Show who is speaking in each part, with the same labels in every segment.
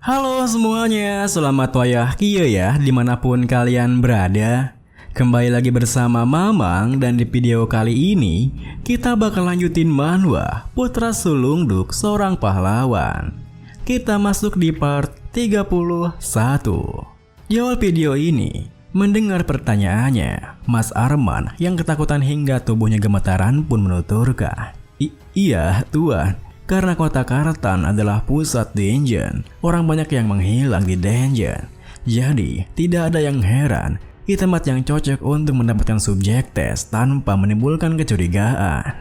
Speaker 1: Halo semuanya, selamat wayah kieu ya dimanapun kalian berada. Kembali lagi bersama Mamang dan di video kali ini kita bakal lanjutin manhwa Putra Sulungduk Seorang Pahlawan. Kita masuk di part 31. Di awal video ini, mendengar pertanyaannya, Mas Arman yang ketakutan hingga tubuhnya gemetaran pun menuturkan, Iya Tuan, karena kota Kartan adalah pusat dungeon, orang banyak yang menghilang di dungeon. Jadi, tidak ada yang heran di tempat yang cocok untuk mendapatkan subjek tes tanpa menimbulkan kecurigaan.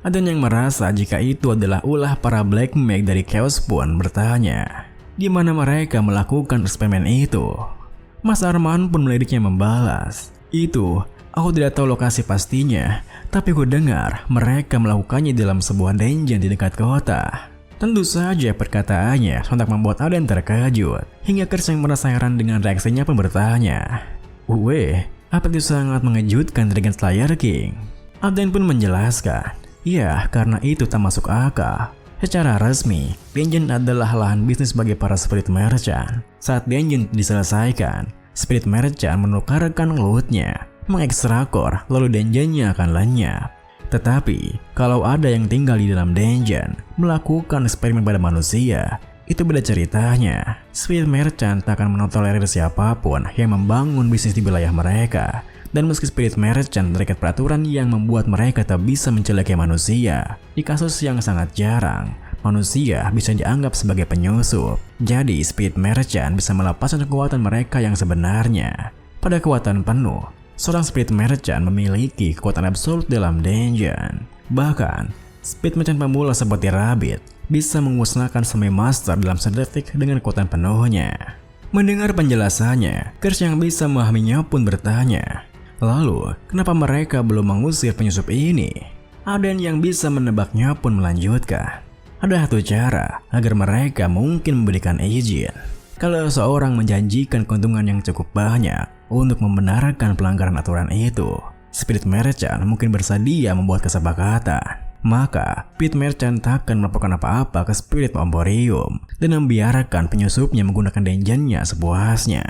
Speaker 1: Ada yang merasa jika itu adalah ulah para Black Mage dari Chaos pun bertanya, di mana mereka melakukan eksperimen itu? Mas Arman pun meliriknya membalas, Itu, aku tidak tahu lokasi pastinya, tapi ku dengar mereka melakukannya dalam sebuah dungeon di dekat kota. Tentu saja perkataannya sontak membuat Aden terkejut, hingga Kersang merasa heran dengan reaksinya pun bertanya, apa itu sangat mengejutkan Dragon Slayer King? Aden pun menjelaskan, ya karena itu tak masuk akal. Secara resmi, dungeon adalah lahan bisnis bagi para spirit merchant. Saat dungeon diselesaikan, spirit merchant menukarkan lootnya, mengekstrakor, lalu dungeonnya akan lenyap. Tetapi, kalau ada yang tinggal di dalam dungeon, melakukan eksperimen pada manusia, itu beda ceritanya. Spirit merchant tak akan menolerir siapapun yang membangun bisnis di wilayah mereka. Dan meski spirit merchant terikat peraturan yang membuat mereka tak bisa mencelakai manusia, di kasus yang sangat jarang, manusia bisa dianggap sebagai penyusup. Jadi, spirit merchant bisa melepaskan kekuatan mereka yang sebenarnya. Pada kekuatan penuh, seorang spirit merchant memiliki kekuatan absolut dalam dungeon. Bahkan, spirit merchant pemula seperti Rabbit bisa memusnahkan semi master dalam sedetik dengan kekuatan penuhnya. Mendengar penjelasannya, Kers yang bisa memahaminya pun bertanya, lalu kenapa mereka belum mengusir penyusup ini? Aden yang bisa menebaknya pun melanjutkan, ada satu cara agar mereka mungkin memberikan izin. Kalau seorang menjanjikan keuntungan yang cukup banyak untuk membenarkan pelanggaran aturan itu, spirit merchant mungkin bersedia membuat kesepakatan. Maka, spirit merchant takkan melaporkan apa-apa ke spirit emporium dan membiarkan penyusupnya menggunakan dungeonnya sepuasnya.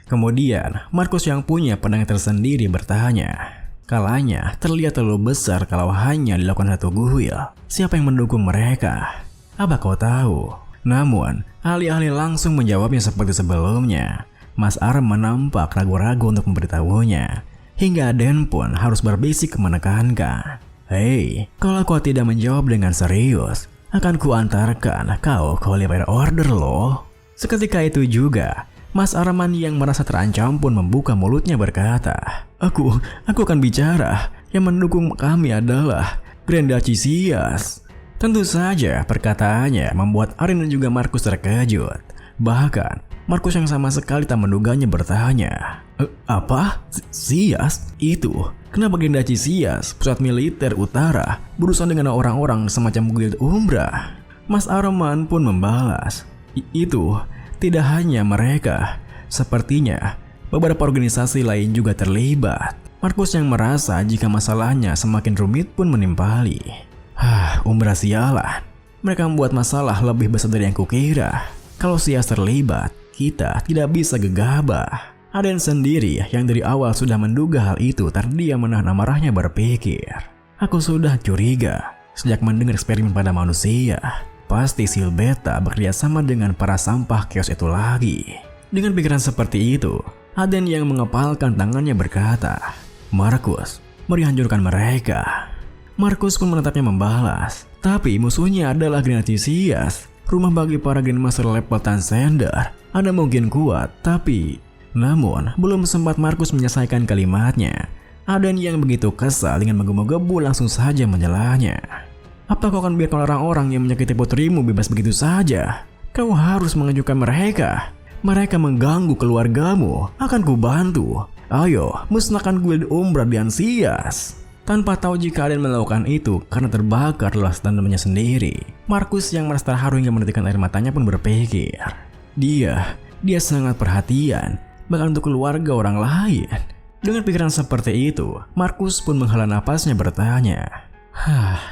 Speaker 1: Kemudian, Markus yang punya pandangan tersendiri bertanya, kalanya terlihat terlalu besar kalau hanya dilakukan satu guil. Siapa yang mendukung mereka? Apa kau tahu? Namun, ahli-ahli langsung menjawabnya seperti sebelumnya. Mas Arman nampak ragu-ragu untuk memberitahunya, hingga Aden pun harus berbisik menekankan, Hei, kalau kau tidak menjawab dengan serius, akan kuantarkan kau ke Oliver Order loh. Seketika itu juga, Mas Arman yang merasa terancam pun membuka mulutnya berkata, Aku akan bicara. Yang mendukung kami adalah Grandachi Sias. Tentu saja perkataannya membuat Arin dan juga Markus terkejut. Bahkan, Markus yang sama sekali tak menduganya bertanya, Apa? Sias? Itu? Kenapa Grandachi Sias, pusat militer utara, berurusan dengan orang-orang semacam Guild Umbra? Mas Arman pun membalas, Itu tidak hanya mereka. Sepertinya beberapa organisasi lain juga terlibat. Markus yang merasa jika masalahnya semakin rumit pun menimpali. Umbra sialan. Mereka membuat masalah lebih besar dari yang kukira. Kalau Sias terlibat, kita tidak bisa gegabah. Aden sendiri yang dari awal sudah menduga hal itu terdiam menahan amarahnya berpikir. Aku sudah curiga sejak mendengar eksperimen pada manusia. Pasti Silbeta bekerja sama dengan para sampah chaos itu lagi. Dengan pikiran seperti itu, Aden yang mengepalkan tangannya berkata, Markus, mari hancurkan mereka. Markus pun menatapnya membalas, tapi musuhnya adalah Grandachi Sias, rumah bagi para Grandmaster level Transcender. Anda mungkin kuat, tapi... Namun, belum sempat Markus menyelesaikan kalimatnya, Aden yang begitu kesal dengan menggebu-gebu langsung saja menjelanya. Apa kau akan biarkan orang-orang yang menyakiti putrimu bebas begitu saja? Kau harus mengajukan mereka. Mereka mengganggu keluargamu, akan kubantu. Ayo, musnahkan Guild Umbra dan Sias. Tanpa tahu jika Aden melakukan itu karena terbakar lelah tandemnya sendiri, Markus yang merasa terharu hingga menitikkan air matanya pun berpikir, Dia sangat perhatian, bahkan untuk keluarga orang lain. Dengan pikiran seperti itu, Markus pun menghela napasnya bertanya,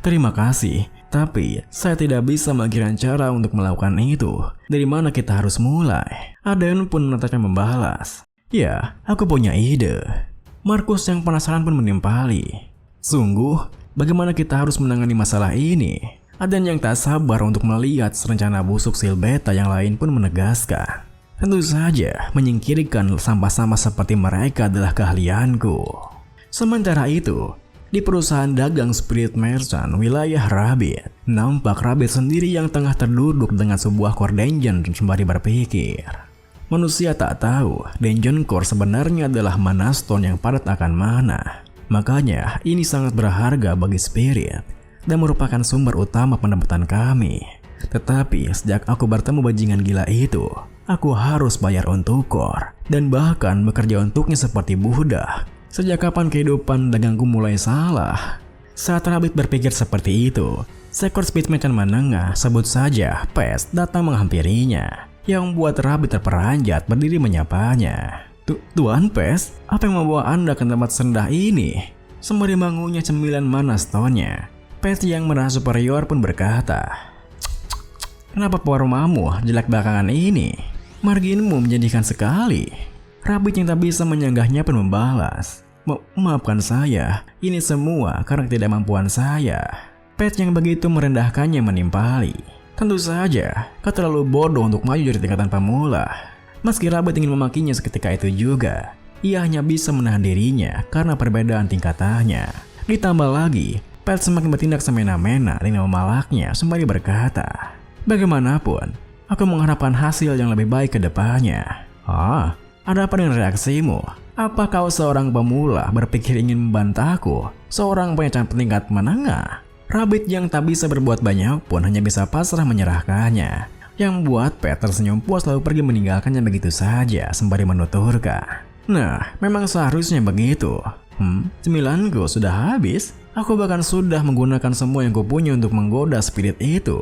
Speaker 1: terima kasih. Tapi saya tidak bisa mengira cara untuk melakukan itu. Dari mana kita harus mulai? Aden pun menatapnya membalas. Ya, aku punya ide. Markus yang penasaran pun menimpali. Sungguh, bagaimana kita harus menangani masalah ini? Aden yang tak sabar untuk melihat rencana busuk Silbeta yang lain pun menegaskan. Tentu saja, menyingkirkan sampah-sampah seperti mereka adalah keahlianku. Sementara itu, di perusahaan dagang Spirit Merchant wilayah Rabbit, nampak Rabbit sendiri yang tengah terduduk dengan sebuah core dungeon sembari berpikir. Manusia tak tahu, dungeon core sebenarnya adalah mana stone yang padat akan mana. Makanya, ini sangat berharga bagi Spirit dan merupakan sumber utama pendapatan kami. Tetapi, sejak aku bertemu bajingan gila itu, aku harus bayar untuk core dan bahkan bekerja untuknya seperti budak. Sejak kapan kehidupan dagangku mulai salah? Saat Rabbit berpikir seperti itu, seekor Spirit Merchant menengah, sebut saja Pest, datang menghampirinya, yang membuat Rabbit terperanjat berdiri menyapanya. Tuan Pest, apa yang membawa Anda ke tempat serendah ini? Sembari mengunyah cemilan mana stone-nya, Pest yang merasa superior pun berkata, "Kenapa perumamu jelek belakangan ini? Marginmu menjadikan sekali." Rabbit yang tak bisa menyanggahnya pun membalas, "Maafkan saya, ini semua karena ketidakmampuan saya." Pet yang begitu merendahkannya menimpali. "Tentu saja, kau terlalu bodoh untuk maju dari tingkatan pemula." Meski Rabbit ingin memakinya seketika itu juga, ia hanya bisa menahan dirinya karena perbedaan tingkatannya. Ditambah lagi, Pet semakin bertindak semena-mena dengan memalaknya sembari berkata, "Bagaimanapun, aku mengharapkan hasil yang lebih baik ke depannya." Ada apa dengan reaksimu? Apa kau seorang pemula berpikir ingin membantahku? Seorang pengecat tingkat menengah? Rabbit yang tak bisa berbuat banyak pun hanya bisa pasrah menyerahkannya. Yang membuat Pet tersenyum puas lalu pergi meninggalkannya begitu saja sembari menuturkan, "Nah, memang seharusnya begitu. Cemilanku sudah habis. Aku bahkan sudah menggunakan semua yang kupunya untuk menggoda spirit itu.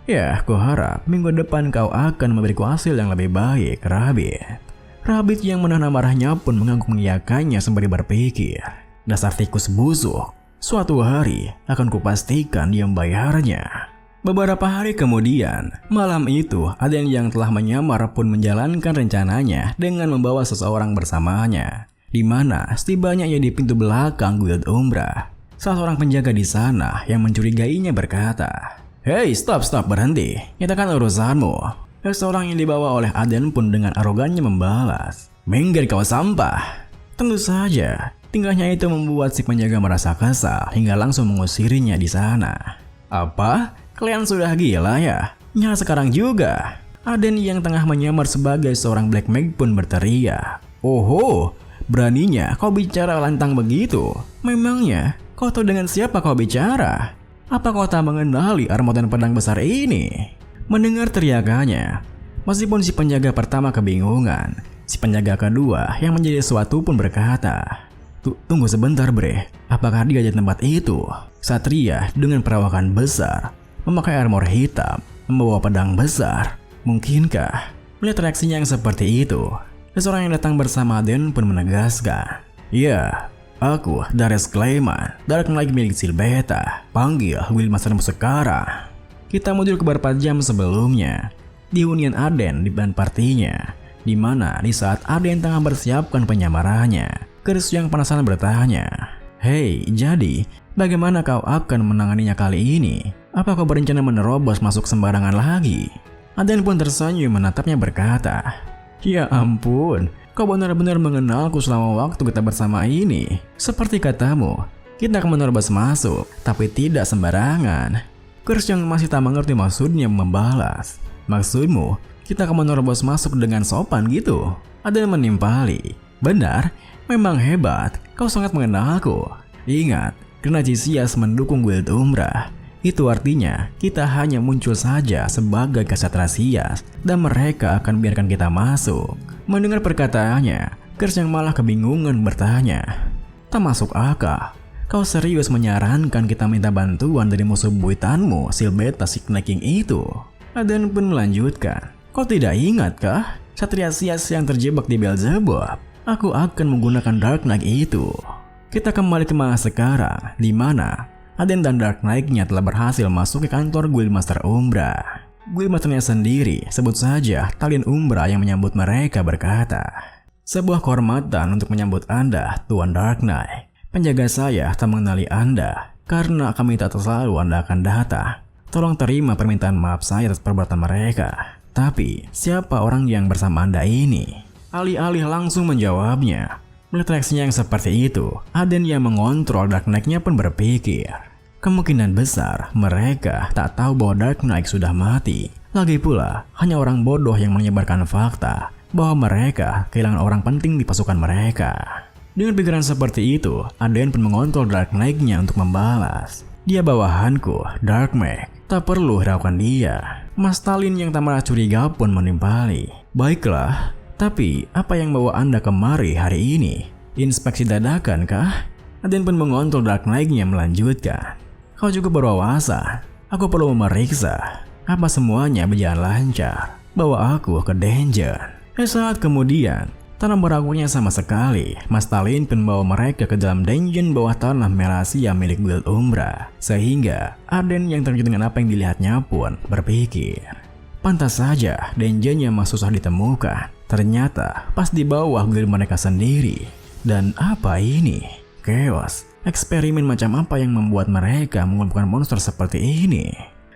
Speaker 1: Ya, kuharap minggu depan kau akan memberiku hasil yang lebih baik, Rabbit." Rabbit yang menahan amarahnya pun mengangguk mengiyakannya sembari berpikir, "Dasar tikus busuk, suatu hari akan kupastikan dia membayarnya." Beberapa hari kemudian, malam itu Aden yang telah menyamar pun menjalankan rencananya dengan membawa seseorang bersamanya. Di mana setibanya ia di pintu belakang Guild Umbra, salah seorang penjaga di sana yang mencurigainya berkata, "Hei, stop, berhenti, nyatakan urusanmu." Seseorang yang dibawa oleh Aden pun dengan arogannya membalas, "Minggir kau sampah." Tentu saja, tingkahnya itu membuat si penjaga merasa kesal hingga langsung mengusirinya di sana. "Apa? Kalian sudah gila ya? Nyala sekarang juga?" Aden yang tengah menyamar sebagai seorang Black Mage pun berteriak, "Oho, beraninya kau bicara lantang begitu? Memangnya kau tahu dengan siapa kau bicara? Apa kau tak mengenali armor dan pedang besar ini?" Mendengar teriakannya, meskipun si penjaga pertama kebingungan, si penjaga kedua yang menjadi sesuatu pun berkata, Tunggu sebentar bre, apakah dia di tempat itu?" Satria dengan perawakan besar, memakai armor hitam, membawa pedang besar. Mungkinkah? Melihat reaksinya yang seperti itu, seseorang yang datang bersama Aden pun menegaskan, "Ya, aku Darius Clayman, Dark Knight milik Silbeta. Panggil Guild Mastermu sekarang." Kita mundur ke beberapa jam sebelumnya, di hunian Aden di ban partinya, di mana di saat Aden tengah bersiapkan penyamarannya, Chris yang penasaran bertanya, "Hei, jadi bagaimana kau akan menanganinya kali ini? Apa kau berencana menerobos masuk sembarangan lagi?" Aden pun tersenyum menatapnya berkata, "Ya ampun, kau benar-benar mengenalku selama waktu kita bersama ini. Seperti katamu, kita akan menerobos masuk, tapi tidak sembarangan." Chris yang masih tak mengerti maksudnya membalas, "Maksudmu, kita akan menerobos masuk dengan sopan gitu?" Aden menimpali, "Benar, memang hebat, kau sangat mengenalku. Ingat, karena Cisias mendukung Guild Umbra, itu artinya kita hanya muncul saja sebagai kesatria Sias dan mereka akan biarkan kita masuk." Mendengar perkataannya, Chris yang malah kebingungan bertanya, "Tak masuk akal. Kau serius menyarankan kita minta bantuan dari musuh buyutanmu, Silbeta si King itu?" Aden pun melanjutkan, "Kau tidak ingat kah? Satria Sias yang terjebak di Beelzebub. Aku akan menggunakan Dark Knight itu." Kita kembali ke masa sekarang, di mana Aden dan Dark Knight-nya telah berhasil masuk ke kantor Guildmaster Umbra. Guildmasternya sendiri, sebut saja Talion Umbra yang menyambut mereka berkata, "Sebuah kehormatan untuk menyambut Anda, Tuan Dark Knight. Penjaga saya tak mengenali Anda, karena kami tak selalu Anda akan datang. Tolong terima permintaan maaf saya atas perbuatan mereka. Tapi, siapa orang yang bersama Anda ini?" Alih-alih langsung menjawabnya, melihat reaksinya yang seperti itu, Aden yang mengontrol Dark Knight-nya pun berpikir, kemungkinan besar mereka tak tahu bahwa Dark Knight sudah mati. Lagi pula, hanya orang bodoh yang menyebarkan fakta bahwa mereka kehilangan orang penting di pasukan mereka. Dengan pikiran seperti itu, Aden pun mengontrol Dark Knight-nya untuk membalas. "Dia bawahanku, Dark Knight. Tak perlu hiraukan dia." Mas Talin yang tak merasa curiga pun menimpali. "Baiklah, tapi apa yang bawa Anda kemari hari ini? Inspeksi dadakan kah?" Aden pun mengontrol Dark Knight-nya melanjutkan, "Kau juga berwawasan. Aku perlu memeriksa apa semuanya berjalan lancar. Bawa aku ke dungeon." Saat kemudian, tanpa meragukannya sama sekali, Mas Talin pun membawa mereka ke dalam dungeon bawah tanah Merasia milik Guild Umbra. Sehingga Aden yang terkejut dengan apa yang dilihatnya pun berpikir, pantas saja dungeon yang susah ditemukan. Ternyata pas di bawah guild mereka sendiri. Dan apa ini? Chaos. Eksperimen macam apa yang membuat mereka mengumpulkan monster seperti ini?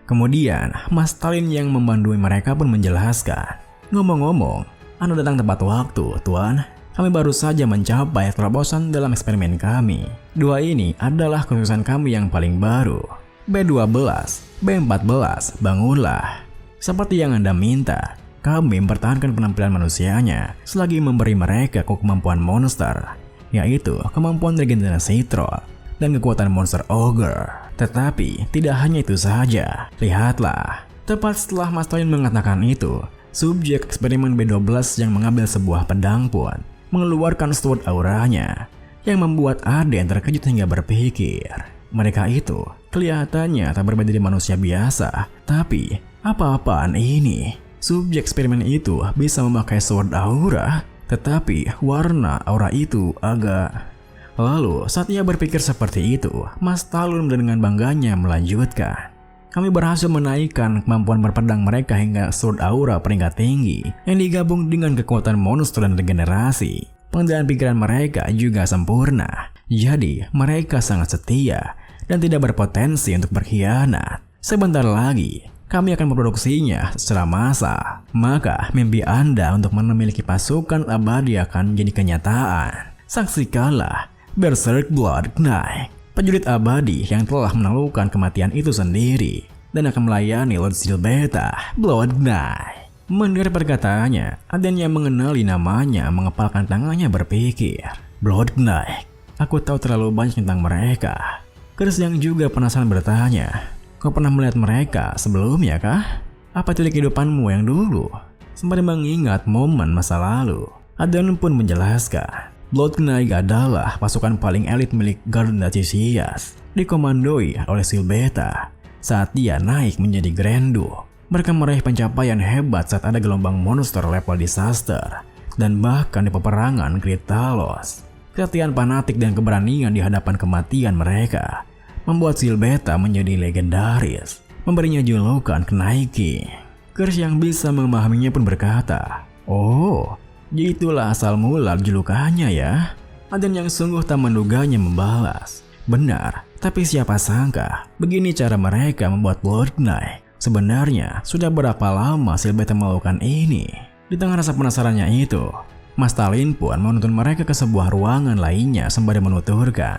Speaker 1: Kemudian, Mas Talin yang membantu mereka pun menjelaskan, "Ngomong-ngomong, Anda datang tepat waktu, Tuan. Kami baru saja mencapai terobosan dalam eksperimen kami. Dua ini adalah keputusan kami yang paling baru. B12, B14, bangunlah. Seperti yang Anda minta, kami mempertahankan penampilan manusianya selagi memberi mereka kemampuan monster, yaitu kemampuan regenerasi troll dan kekuatan monster ogre. Tetapi tidak hanya itu saja. Lihatlah, tepat setelah Mas Talin mengatakan itu, subjek eksperimen B12 yang mengambil sebuah pedang pun mengeluarkan sword auranya yang membuat Aden terkejut hingga berpikir, mereka itu kelihatannya tak berbeda dari manusia biasa. Tapi apa-apaan ini? Subjek eksperimen itu bisa memakai sword aura, tetapi warna aura itu agak... Lalu saat ia berpikir seperti itu, Mas Talin dengan bangganya melanjutkan, "Kami berhasil menaikkan kemampuan berpedang mereka hingga sword aura peringkat tinggi yang digabung dengan kekuatan monster dan regenerasi. Pengendalian pikiran mereka juga sempurna, jadi mereka sangat setia dan tidak berpotensi untuk berkhianat. Sebentar lagi kami akan memproduksinya secara massal. Maka mimpi Anda untuk memiliki pasukan abadi akan menjadi kenyataan. Saksikanlah Berserk Blood Knight, prajurit abadi yang telah menaklukkan kematian itu sendiri dan akan melayani Lord Silbeta, Blood Knight." Mendengar perkataannya, Aden yang mengenali namanya mengepalkan tangannya berpikir, "Blood Knight, aku tahu terlalu banyak tentang mereka." Chris yang juga penasaran bertanya, "Kau pernah melihat mereka sebelumnya kah? Apa titik kehidupanmu yang dulu?" Sembari mengingat momen masa lalu, Aden pun menjelaskan, Blood Knight adalah pasukan paling elit milik Garda Caesias, dikomandoi oleh Silbeta. Saat dia naik menjadi Grandu, mereka meraih pencapaian hebat saat ada gelombang monster level disaster, dan bahkan di peperangan Great Talos. Kesetiaan fanatik dan keberanian di hadapan kematian mereka membuat Silbeta menjadi legendaris, memberinya julukan Knight King. Kers yang bisa memahaminya pun berkata, "Oh, itulah asal mula julukannya ya." Aden yang sungguh tak menduganya membalas, "Benar, tapi siapa sangka begini cara mereka membuat Blood Knight. Sebenarnya sudah berapa lama Silbeta melakukan ini?" Di tengah rasa penasarannya itu, Mas Talin pun menuntun mereka ke sebuah ruangan lainnya sembari menuturkan,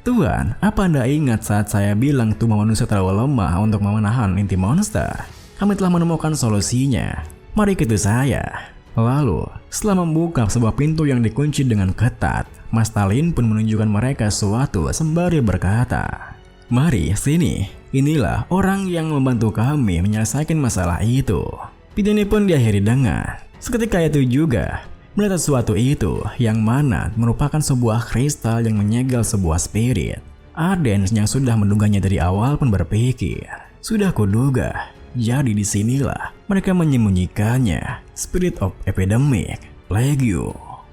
Speaker 1: "Tuan, apa Anda ingat saat saya bilang tubuh manusia terlalu lemah untuk menahan inti monster? Kami telah menemukan solusinya. Mari ikuti saya." Lalu, setelah membuka sebuah pintu yang dikunci dengan ketat, Mas Talin pun menunjukkan mereka sesuatu sembari berkata, "Mari sini, inilah orang yang membantu kami menyelesaikan masalah itu." Video ini pun diakhiri dengan, seketika itu juga, melihat sesuatu itu yang mana merupakan sebuah kristal yang menyegel sebuah spirit. Aden yang sudah menduganya dari awal pun berpikir, sudah kuduga. Jadi disinilah mereka menyembunyikannya, Spirit of Epidemic Legio.